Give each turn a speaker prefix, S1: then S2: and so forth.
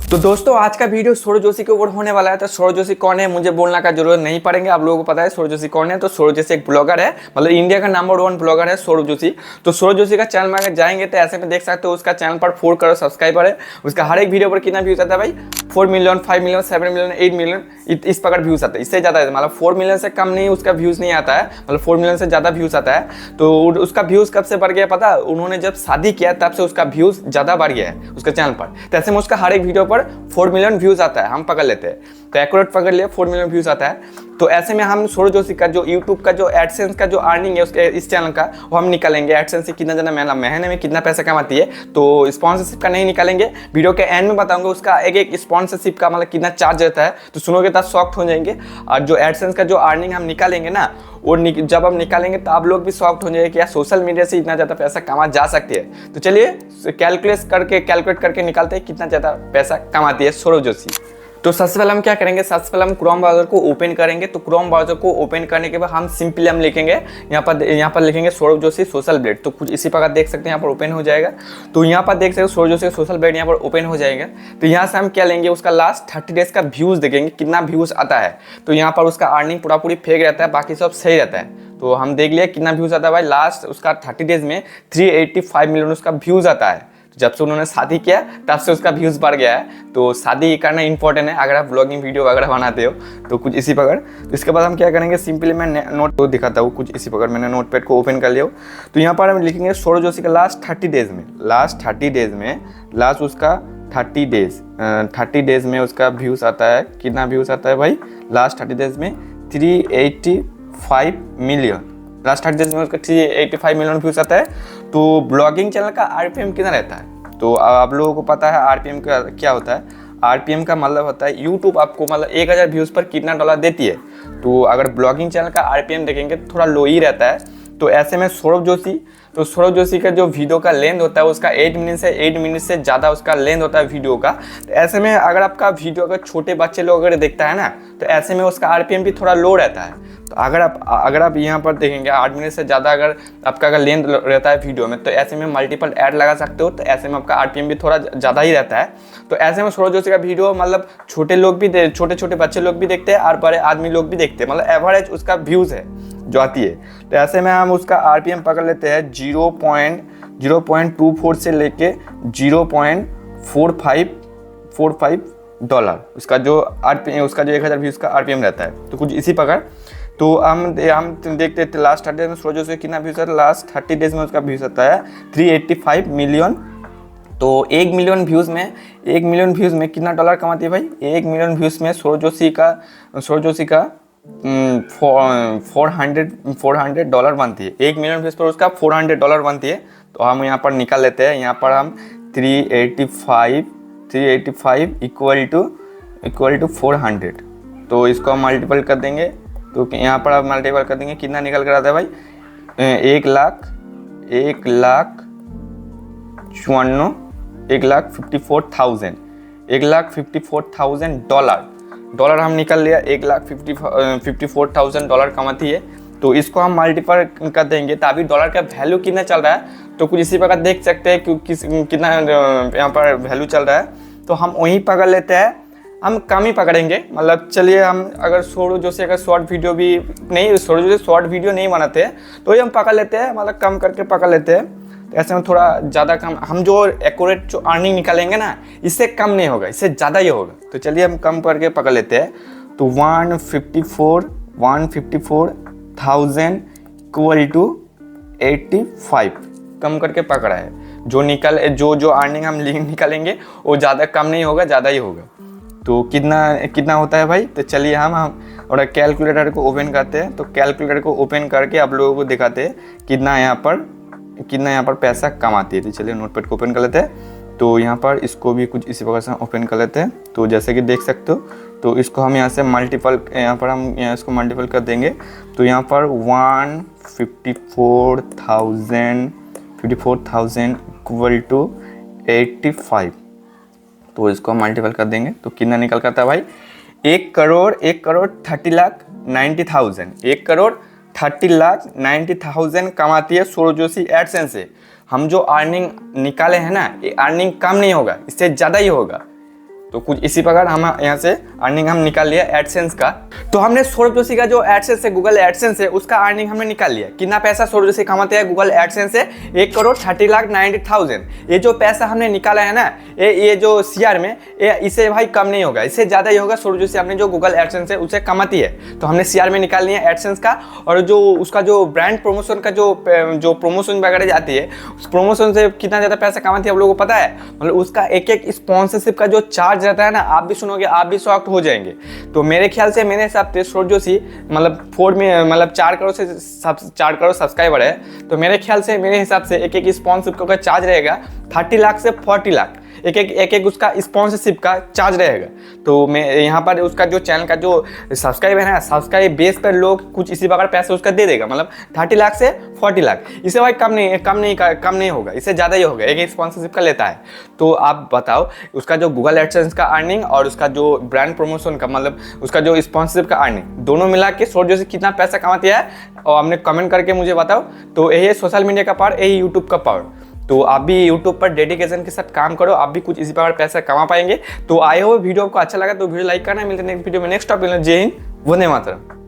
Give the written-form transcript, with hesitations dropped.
S1: तो दोस्तों आज का वीडियो सौरभ जोशी के ऊपर होने वाला है। तो सौरभ जोशी कौन है मुझे बोलना का जरूरत नहीं पड़ेंगे, आप लोगों को पता है सौरभ जोशी कौन है। तो सौरभ जोशी एक ब्लॉगर है, मतलब इंडिया का नंबर 1 ब्लॉगर है सौरभ जोशी। तो सौरभ जोशी का चैनल में अगर जाएंगे तो ऐसे में देख सकते हो उसका चैनल पर 4 करोड़ सब्सक्राइबर है। उसका हर एक वीडियो पर कितना व्यूज आता है भाई? 4 मिलियन, 5 मिलियन, 7 मिलियन, 8 मिलियन, इस प्रकार व्यूज आता है। इससे ज्यादा है, मतलब 4 मिलियन से कम नहीं उसका व्यूज नहीं आता है, मतलब 4 मिलियन से ज्यादा व्यूज आता है। तो उसका व्यूज कब से बढ़ गया पता? उन्होंने जब शादी किया तब से उसका व्यूज ज्यादा बढ़ गया है उसके चैनल पर। तो ऐसे में उसका हर एक वीडियो पर 4 मिलियन व्यूज आता है, हम पकड़ लेते हैं। तो एक्यूरेट पकड़ लिया, 4 मिलियन व्यूज आता है। तो ऐसे में हम सौरभ जोशी का जो यूट्यूब का जो एडसेंस का जो अर्निंग है उसके इस चैनल का, वो हम निकालेंगे। एडसेंस से कितना जना महीने में कितना पैसा कमाती है। तो स्पॉन्सरशिप का नहीं निकालेंगे, वीडियो के एंड में बताऊंगा उसका एक स्पॉन्सरशिप का मतलब कितना चार्ज रहता है। तो सुनोगे तो शॉक्ड हो जाएंगे। और जो एडसेंस का जो अर्निंग हम निकालेंगे ना, वो जब हम निकालेंगे तो आप लोग भी शॉक्ड हो जाएंगे कि यार सोशल मीडिया से इतना ज़्यादा पैसा कमा जा सकती है। तो चलिए कैलकुलेट करके निकालते हैं कितना ज़्यादा पैसा कमाती है सौरभ जोशी। तो सबसे पहले हम क्या करेंगे, सबसे पहले हम क्रोम ब्राउजर को ओपन करेंगे। तो क्रोम ब्राउजर को ओपन करने के बाद हम सिंपली हम लिखेंगे यहाँ पर लिखेंगे सौरभ जोशी सोशल ब्लेड। तो कुछ इसी प्रकार देख सकते हैं यहाँ पर ओपन हो जाएगा। तो यहाँ पर देख सकते हो सौरभ जोशी सोशल ब्लेड यहाँ पर ओपन हो जाएगा। तो यहाँ से हम क्या लेंगे, उसका लास्ट 30 डेज का व्यूज देखेंगे कितना व्यूज आता है। तो यहाँ पर उसका अर्निंग पूरी फेक रहता है, बाकी सब सही रहता है। तो हम देख लिया कितना व्यूज आता है भाई। लास्ट उसका 30 डेज में 385 मिलियन उसका व्यूज आता है। जब से उन्होंने शादी किया तब से उसका व्यूज़ बढ़ गया है। तो शादी करना इंपॉर्टेंट है अगर आप ब्लॉगिंग वीडियो वगैरह बनाते हो। तो कुछ इसी प्रकार। तो इसके बाद हम क्या करेंगे, सिंपली मैं नोट को दिखाता हूँ। कुछ इसी प्रकार मैंने नोटपैड को ओपन कर लिया हो। तो यहाँ पर हम लिखेंगे सौरभ जोशी का लास्ट 30 डेज में, लास्ट उसका 30 डेज में उसका व्यूज़ आता है। कितना व्यूज़ आता है भाई? लास्ट 30 डेज में 385 मिलियन। लास्ट 30 डेज में उसका 385 मिलियन व्यूज आता है। तो ब्लॉगिंग चैनल का आरपीएम कितना रहता है? तो आप लोगों को पता है आरपीएम का क्या होता है। आरपीएम का मतलब होता है यूट्यूब आपको मतलब 1000 व्यूज पर कितना डॉलर देती है। तो अगर ब्लॉगिंग चैनल का आरपीएम देखेंगे तो थोड़ा लो ही रहता है। तो ऐसे में सौरभ जोशी का जो वीडियो का लेंथ होता है उसका 8 मिनट से ज़्यादा उसका लेंथ होता है वीडियो का। तो ऐसे में अगर आपका वीडियो अगर छोटे बच्चे लोग अगर देखता है ना, तो ऐसे में उसका आरपीएम भी थोड़ा लो रहता है। तो अगर आप यहाँ पर देखेंगे 8 मिनट से ज़्यादा अगर लेंथ रहता है वीडियो में, तो ऐसे में मल्टीपल ऐड लगा सकते हो। तो ऐसे में आपका आरपीएम भी थोड़ा ज़्यादा ही रहता है। तो ऐसे में सौरभ जोशी का वीडियो मतलब छोटे बच्चे लोग भी देखते हैं और बड़े आदमी लोग भी देखते हैं, मतलब एवरेज उसका व्यूज़ है जो आती है। तो ऐसे में हम उसका आरपीएम पकड़ लेते हैं 0.24 से लेके 0.45 डॉलर उसका जो आरपीएम, उसका जो 1000 व्यूज़ का आरपीएम रहता है। तो कुछ इसी प्रकार। तो हम देखते हैं लास्ट 30 डेज में सौरभ जोशी कितना व्यूज़ आता है। लास्ट 30 डेज में उसका व्यूज़ आता है 385 मिलियन। तो 1 मिलियन व्यूज़ में कितना डॉलर कमाती है भाई? 1 मिलियन व्यूज़ में सौरभ जोशी का 400 डॉलर बनती है। 1 मिलियन व्यूज़ पर उसका $400 बनती है। तो हम यहाँ पर निकाल लेते हैं। यहाँ पर हम 385 इक्वल टू 400। तो इसको हम मल्टीपल कर देंगे। तो यहाँ पर आप मल्टीपल कर देंगे, कितना निकल कर आता है भाई? 1,54,000 डॉलर हम निकल लिया। 1,54,000 कमाती है। तो इसको हम मल्टीपल कर देंगे तो अभी डॉलर का वैल्यू कितना चल रहा है। तो कुछ इसी प्रकार देख सकते हैं कि कितना यहाँ पर वैल्यू चल रहा है। तो हम वहीं पकड़ लेते हैं, हम कम ही पकड़ेंगे। मतलब चलिए हम अगर सौरभ जोशी अगर शॉर्ट वीडियो नहीं बनाते हैं तो ये हम पकड़ लेते हैं, मतलब कम करके पकड़ लेते हैं। तो ऐसे में थोड़ा ज़्यादा कम, हम जो एक्यूरेट जो अर्निंग निकालेंगे ना, इससे कम नहीं होगा, इससे ज़्यादा ही होगा। तो चलिए हम कम करके पकड़ लेते हैं। तो 154,000 इक्वल टू 85 कम करके पकड़ा है। जो अर्निंग हम निकालेंगे वो ज़्यादा कम नहीं होगा, ज़्यादा ही होगा। तो कितना होता है भाई? तो चलिए हम और कैलकुलेटर को ओपन करते हैं। तो कैलकुलेटर को ओपन करके आप लोगों को दिखाते हैं कितना यहाँ पर पैसा कमाती है। तो चलिए नोटपैड को ओपन कर लेते हैं। तो यहाँ पर इसको भी कुछ इसी प्रकार से ओपन कर लेते हैं। तो जैसे कि देख सकते हो, तो इसको हम यहाँ से इसको मल्टीपल कर देंगे। तो यहाँ पर 154,000 इक्वल टू 85। तो इसको हम मल्टीपल कर देंगे तो कितना निकल करता है भाई? 1,30,90,000 कमाती है सौरभ जोशी एडसेंस से। हम जो अर्निंग निकाले हैं ना, ये अर्निंग कम नहीं होगा, इससे ज़्यादा ही होगा। तो कुछ इसी प्रकार हम यहाँ से अर्निंग हम निकाल लिया एडसेंस का। तो हमने सौरभ जोशी का जो एडसेंस है, गूगल एडसेंस है, उसका अर्निंग हमने निकाल लिया। कितना पैसा सौरभ जोशी कमाते हैं गूगल एडसेंस से? 1,30,90,000। ये जो पैसा हमने निकाला है ना, ये जो सीआर में, इससे भाई कम नहीं होगा, इससे ज़्यादा ही होगा सौरभ जोशी अपने जो गूगल एडसेंस है उसे कमाती है। तो हमने सीआर में निकाल लिया एडसेंस का। और जो उसका जो ब्रांड प्रमोशन का जो प्रमोशन वगैरह जाती है, उस प्रमोशन से कितना ज़्यादा पैसा कमाती है आप लोगों को पता है? मतलब उसका एक स्पॉन्सरशिप का जो चार्ज रहता है ना, आप भी सुनोगे आप भी शॉक्ड हो जाएंगे। तो मेरे ख्याल से, मेरे हिसाब से सौरभ जोशी मतलब 4 करोड़ से 4 करोड़ सब्सक्राइबर है, तो मेरे ख्याल से, मेरे हिसाब से एक स्पॉन्सरशिप का चार्ज रहेगा 30 लाख से 40 लाख, एक उसका स्पॉन्सरशिप का चार्ज रहेगा। तो मैं यहाँ पर उसका जो चैनल का जो सब्सक्राइब है ना, सब्सक्राइब बेस पर लोग कुछ इसी प्रकार पैसे उसका दे देगा, मतलब 30 लाख से 40 लाख। इससे भाई कम नहीं होगा, इससे ज़्यादा ही होगा, एक स्पॉन्सरशिप का लेता है। तो आप बताओ उसका जो गूगल एडसेंस का अर्निंग और उसका जो ब्रांड प्रमोशन का, मतलब उसका जो स्पॉन्सरशिप का अर्निंग, दोनों मिला के सौरभ जोशी कितना पैसा कमाती है, और हमने कमेंट करके मुझे बताओ। तो यही है सोशल मीडिया का पावर, यही यूट्यूब का पावर। तो आप भी यूट्यूब पर डेडिकेशन के साथ काम करो, आप भी कुछ इसी प्रकार पैसा कमा पाएंगे। तो आए हो वीडियो आपको अच्छा लगा तो वीडियो लाइक करना। मिलते हैं नेक्स्ट वीडियो में, नेक्स्ट टॉपिक। जय हिंद, वंदे मातरम।